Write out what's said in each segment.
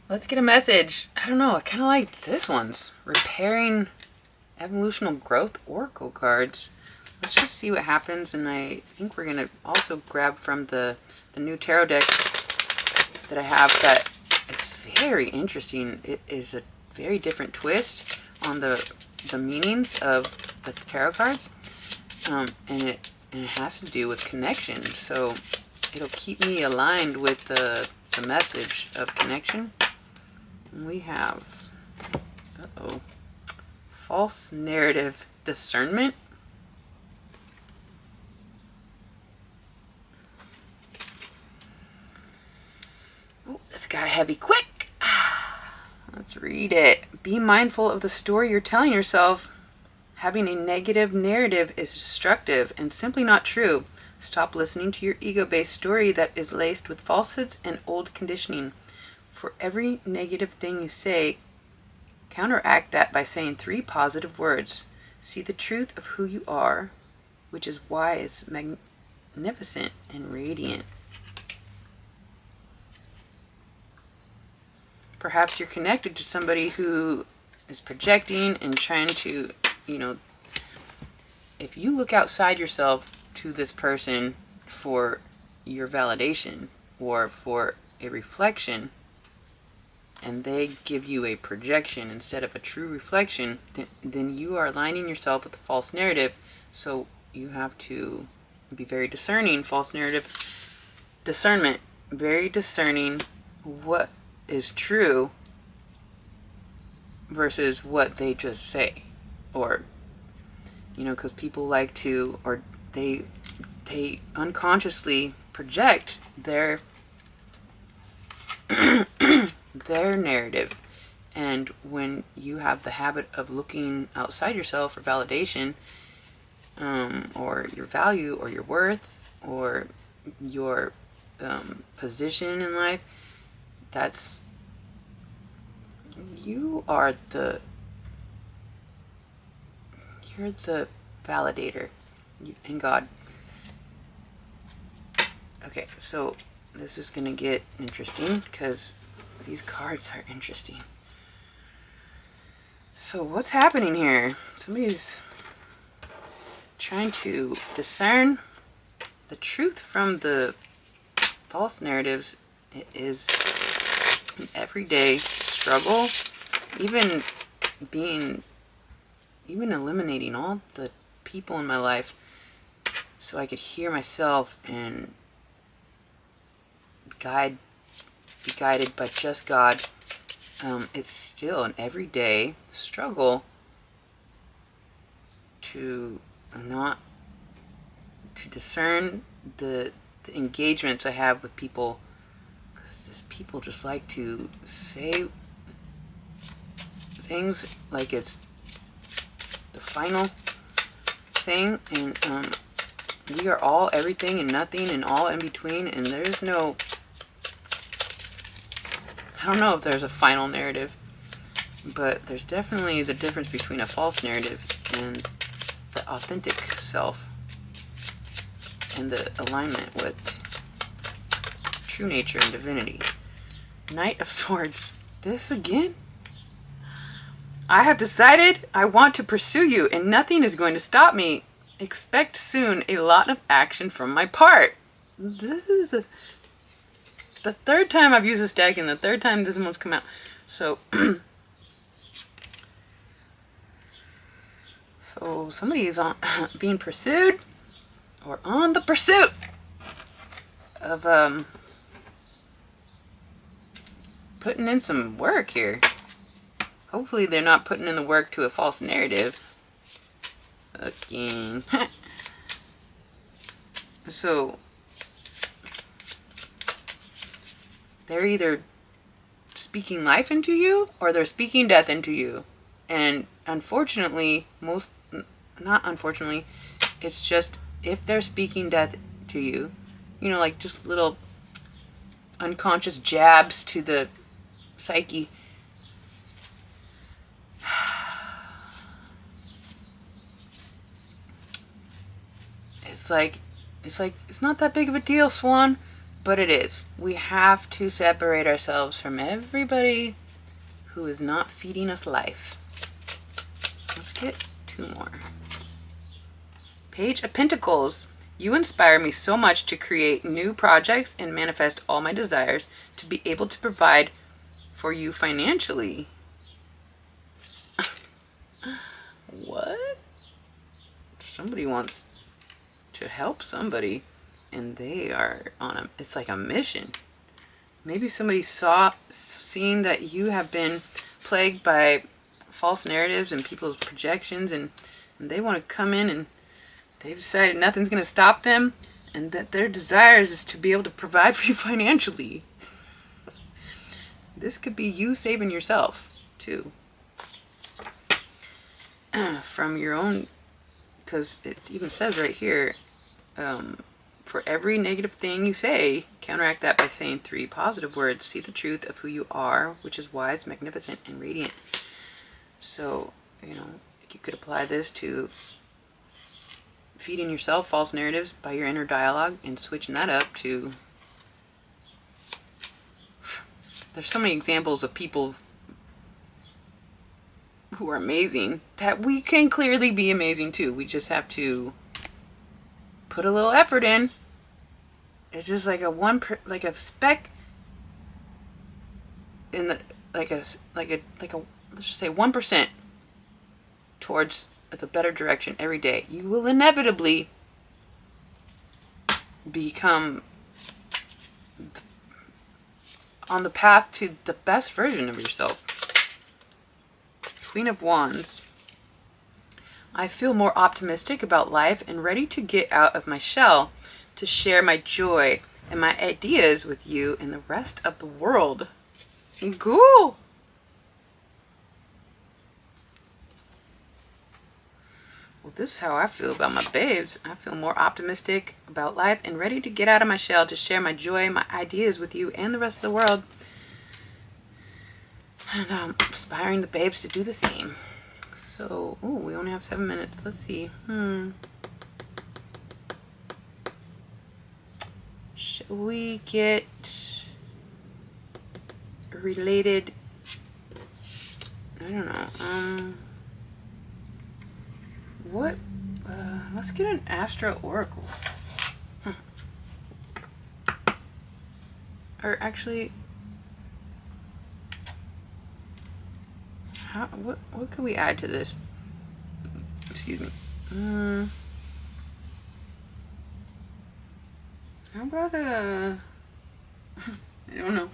Let's get a message. I don't know. I kind of like this one's repairing evolutional growth oracle cards. Let's just see what happens. And I think we're going to also grab from the new tarot deck that I have that is very interesting. It is a very different twist on the meanings of the tarot cards. And it has to do with connection. So it'll keep me aligned with the message of connection. And we have, false narrative discernment. Ooh, this got heavy quick. Let's read it. Be mindful of the story you're telling yourself. Having a negative narrative is destructive and simply not true. Stop listening to your ego-based story that is laced with falsehoods and old conditioning. For every negative thing you say, counteract that by saying 3 positive words. See the truth of who you are, which is wise, magnificent, and radiant. Perhaps you're connected to somebody who is projecting and trying to, if you look outside yourself to this person for your validation or for a reflection, and they give you a projection instead of a true reflection, then you are aligning yourself with the false narrative. So you have to be very discerning. False narrative discernment, very discerning what is true versus what they just say. Or, because people like to, or they unconsciously project their their narrative. And when you have the habit of looking outside yourself for validation, or your value or your worth or your position in life, you're the validator in God. Okay, so this is gonna get interesting because these cards are interesting. So what's happening here? Somebody's trying to discern the truth from the false narratives. It is an everyday struggle, even eliminating all the people in my life so I could hear myself and be guided by just God. It's still an everyday struggle to discern the engagements I have with people, because people just like to say things like it's the final thing, and we are all everything and nothing and all in between, and there's no, I don't know if there's a final narrative, but there's definitely the difference between a false narrative and the authentic self and the alignment with true nature and divinity. Knight of Swords. This again? I have decided I want to pursue you and nothing is going to stop me. Expect soon a lot of action from my part. This is the third time I've used this deck and the third time this one's come out. So somebody is being pursued or on the pursuit of putting in some work here. Hopefully they're not putting in the work to a false narrative. Again. So they're either speaking life into you or they're speaking death into you. And unfortunately, not unfortunately, it's just if they're speaking death to you, like just little unconscious jabs to the psyche. It's like it's not that big of a deal, Swan. But it is. We have to separate ourselves from everybody who is not feeding us life. Let's get 2 more. Page of Pentacles. You inspire me so much to create new projects and manifest all my desires to be able to provide for you financially. What? Somebody wants to help somebody and they are on a, it's like a mission. Maybe somebody seen that you have been plagued by false narratives and people's projections, and they want to come in, and they've decided nothing's going to stop them, and that their desires is to be able to provide for you financially. This could be you saving yourself too from your own, because it even says right here, for every negative thing you say, counteract that by saying 3 positive words. See the truth of who you are, which is wise, magnificent, and radiant. So, you know, you could apply this to feeding yourself false narratives by your inner dialogue and switching that up to... There's so many examples of people who are amazing that we can clearly be amazing too. We just have to put a little effort in. It's just like a speck in the like a let's just say 1% towards the better direction every day. You will inevitably become on the path to the best version of yourself. Queen of Wands. I feel more optimistic about life and ready to get out of my shell to share my joy and my ideas with you and the rest of the world. Cool. Well, this is how I feel about my babes. I feel more optimistic about life and ready to get out of my shell to share my joy and my ideas with you and the rest of the world. And I'm inspiring the babes to do the same. So, oh, we only have 7 minutes. Let's see. Shall we get related? I don't know. What? Let's get an Astro Oracle. Or actually, what could we add to this? Excuse me. How about I don't know.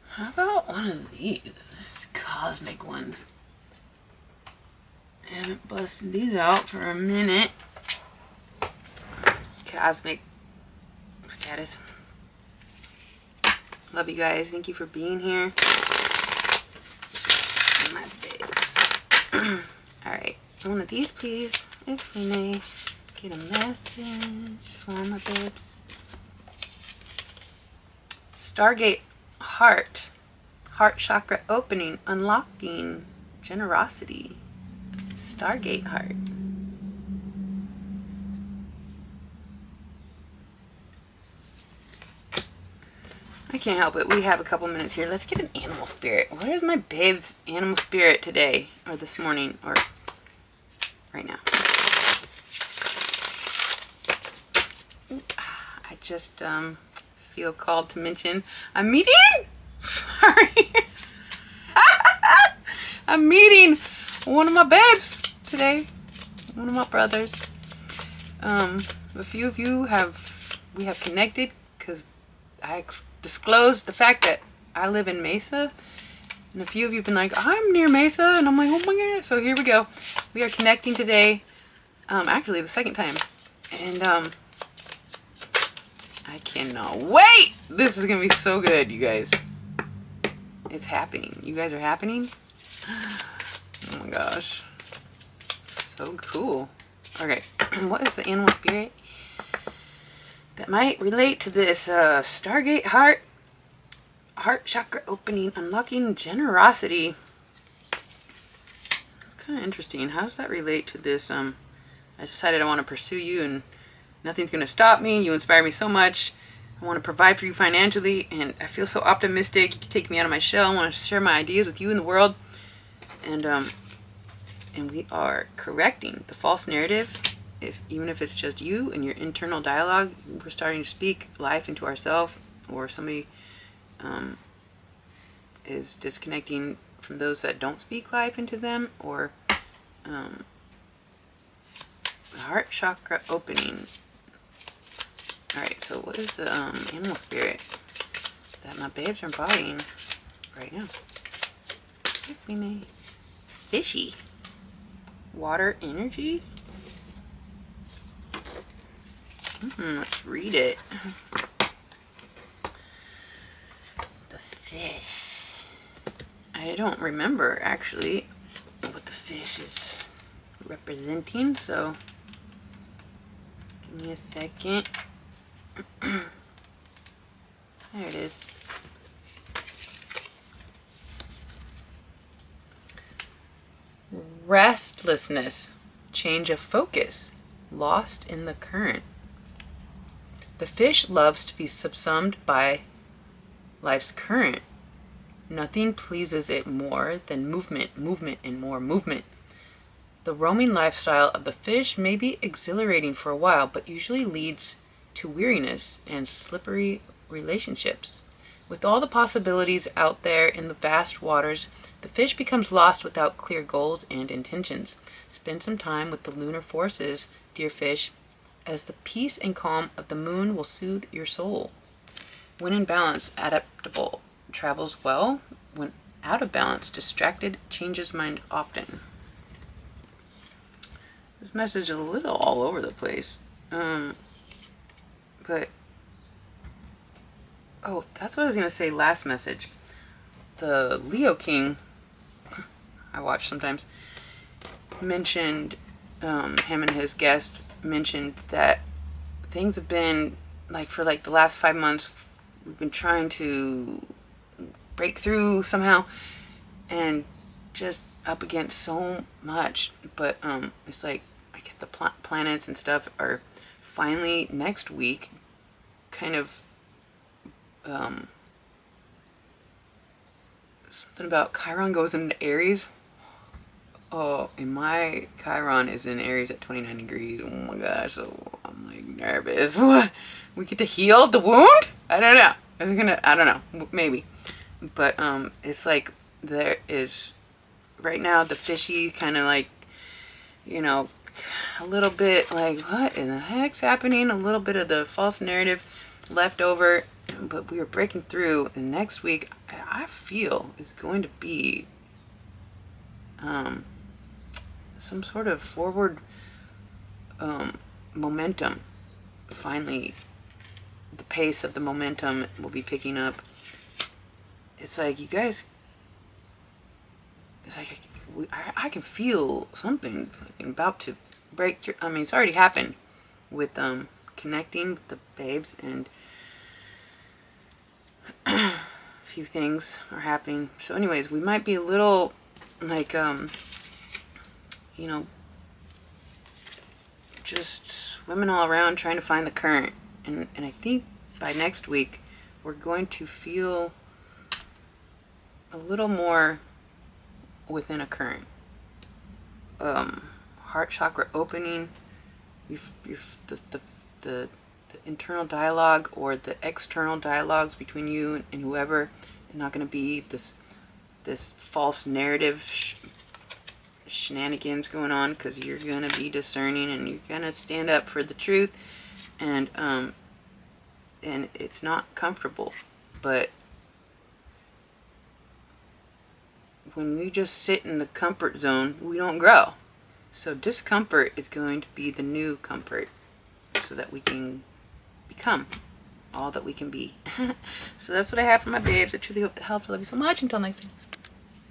How about one of these cosmic ones? I haven't busted these out for a minute. Cosmic status. Love you guys. Thank you for being here. My babes. Alright. One of these, please. If we may get a message for my babes. Stargate Heart. Heart chakra opening. Unlocking generosity. Stargate Heart. I can't help it. We have a couple minutes here. Let's get an animal spirit. Where's my babe's animal spirit today? Or this morning? Or right now? I just feel called to mention I'm meeting... Sorry. I'm meeting one of my babes today. One of my brothers. A few of you we have connected because I disclosed the fact that I live in Mesa, and a few of you have been like, I'm near Mesa, and I'm like, oh my god. So here we go. We are connecting today, actually the second time, and I cannot wait. This is gonna be so good, you guys. It's happening. You guys are happening. Oh my gosh, so cool. Okay. What is the animal spirit that might relate to this Stargate Heart Heart chakra opening, unlocking generosity. It's kind of interesting. How does that relate to this? I decided I want to pursue you and nothing's going to stop me. You inspire me so much. I want to provide for you financially and I feel so optimistic. You can take me out of my shell. I want to share my ideas with you and the world. And we are correcting the false narrative. Even if it's just you and your internal dialogue, we're starting to speak life into ourselves, or somebody is disconnecting from those that don't speak life into them, or the heart chakra opening. Alright, so what is the animal spirit that my babes are embodying right now? If we may. Fishy. Water energy? Let's read it. The fish. I don't remember actually what the fish is representing, so give me a second. There it is. Restlessness, change of focus, lost in the current. The fish loves to be subsumed by life's current. Nothing pleases it more than movement, movement, and more movement. The roaming lifestyle of the fish may be exhilarating for a while, but usually leads to weariness and slippery relationships. With all the possibilities out there in the vast waters, the fish becomes lost without clear goals and intentions. Spend some time with the lunar forces, dear fish, as the peace and calm of the moon will soothe your soul. When in balance, adaptable, travels well. When out of balance, distracted, changes mind often. This message is a little all over the place. But oh, that's what I was going to say last message. The Leo King, I watch sometimes, mentioned, him and his guest mentioned that things have been, for the last 5 months, we've been trying to break through somehow and just up against so much. But it's like, I get the planets and stuff are finally next week kind of something about Chiron goes into Aries. Oh, and my Chiron is in Aries at 29 degrees. Oh my gosh, so I'm nervous. What? We get to heal the wound? I don't know. I don't know. Maybe. But it's like there is right now the fishy kind of a little bit what in the heck's happening? A little bit of the false narrative left over, but we are breaking through. And next week, I feel is going to be some sort of forward momentum. Finally, the pace of the momentum will be picking up. It's like you guys. It's like I can feel something about to break through. I mean, it's already happened with connecting with the babes, and a few things are happening. So anyways, we might be a little just swimming all around trying to find the current. And I think by next week we're going to feel a little more within a current. Heart chakra opening, the internal dialogue or the external dialogues between you and whoever is not going to be this false narrative shenanigans going on, because you're going to be discerning and you're going to stand up for the truth, and it's not comfortable, but when we just sit in the comfort zone, we don't grow. So discomfort is going to be the new comfort, so that we can become all that we can be. So that's what I have for my babes. I truly hope that helped. I love you so much. Until next time.